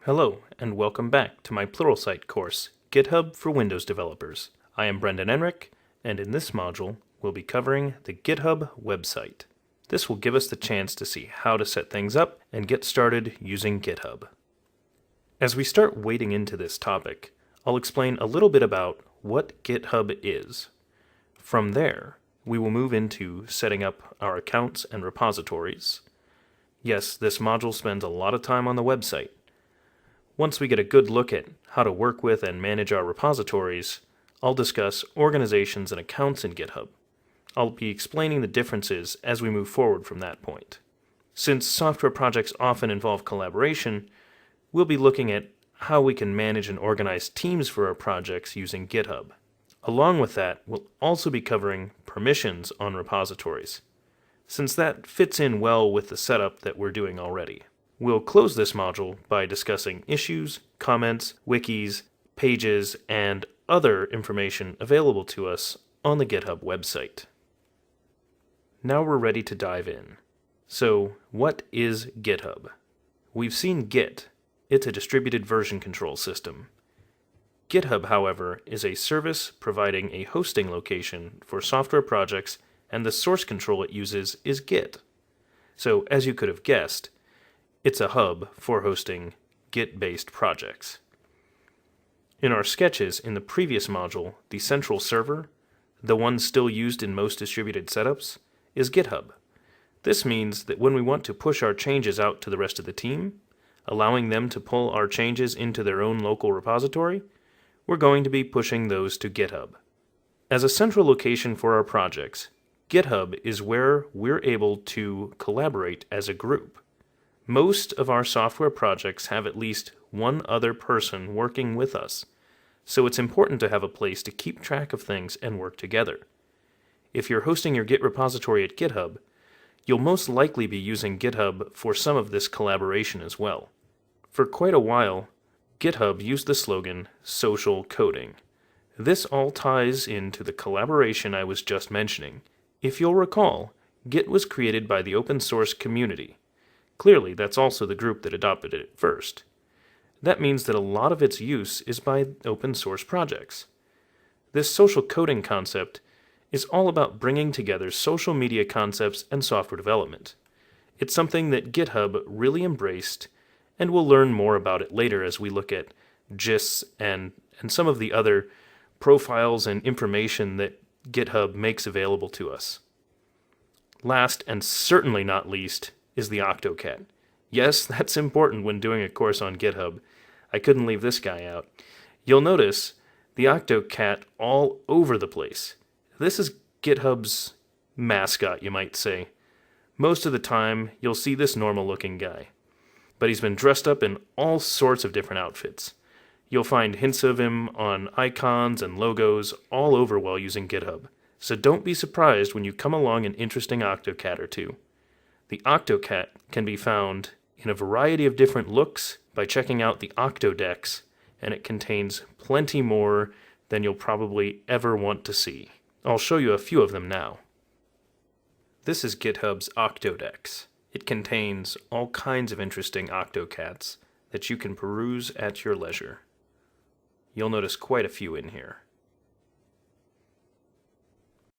Hello, and welcome back to my Pluralsight course, GitHub for Windows Developers. I am Brendan Enrick, and in this module, we'll be covering the GitHub website. This will give us the chance to see how to set things up and get started using GitHub. As we start wading into this topic, I'll explain a little bit about what GitHub is. From there, we will move into setting up our accounts and repositories. Yes, this module spends a lot of time on the website. Once we get a good look at how to work with and manage our repositories, I'll discuss organizations and accounts in GitHub. I'll be explaining the differences as we move forward from that point. Since software projects often involve collaboration, we'll be looking at how we can manage and organize teams for our projects using GitHub. Along with that, we'll also be covering permissions on repositories, since that fits in well with the setup that we're doing already. We'll close this module by discussing issues, comments, wikis, pages, and other information available to us on the GitHub website. Now we're ready to dive in. So, what is GitHub? We've seen Git. It's a distributed version control system. GitHub, however, is a service providing a hosting location for software projects, and the source control it uses is Git. So, as you could have guessed, it's a hub for hosting Git-based projects. In our sketches in the previous module, the central server, the one still used in most distributed setups, is GitHub. This means that when we want to push our changes out to the rest of the team, allowing them to pull our changes into their own local repository, we're going to be pushing those to GitHub. As a central location for our projects, GitHub is where we're able to collaborate as a group. Most of our software projects have at least one other person working with us, so it's important to have a place to keep track of things and work together. If you're hosting your Git repository at GitHub, you'll most likely be using GitHub for some of this collaboration as well. For quite a while, GitHub used the slogan, social coding. This all ties into the collaboration I was just mentioning. If you'll recall, Git was created by the open source community. Clearly, that's also the group that adopted it first. That means that a lot of its use is by open source projects. This social coding concept is all about bringing together social media concepts and software development. It's something that GitHub really embraced, and we'll learn more about it later as we look at GISs and some of the other profiles and information that GitHub makes available to us. Last, and certainly not least, is the Octocat. Yes, that's important when doing a course on GitHub. I couldn't leave this guy out. You'll notice the Octocat all over the place. This is GitHub's mascot, you might say. Most of the time, you'll see this normal-looking guy, but he's been dressed up in all sorts of different outfits. You'll find hints of him on icons and logos all over while using GitHub, so don't be surprised when you come along an interesting Octocat or two. The Octocat can be found in a variety of different looks by checking out the Octodex, and it contains plenty more than you'll probably ever want to see. I'll show you a few of them now. This is GitHub's Octodex. It contains all kinds of interesting Octocats that you can peruse at your leisure. You'll notice quite a few in here.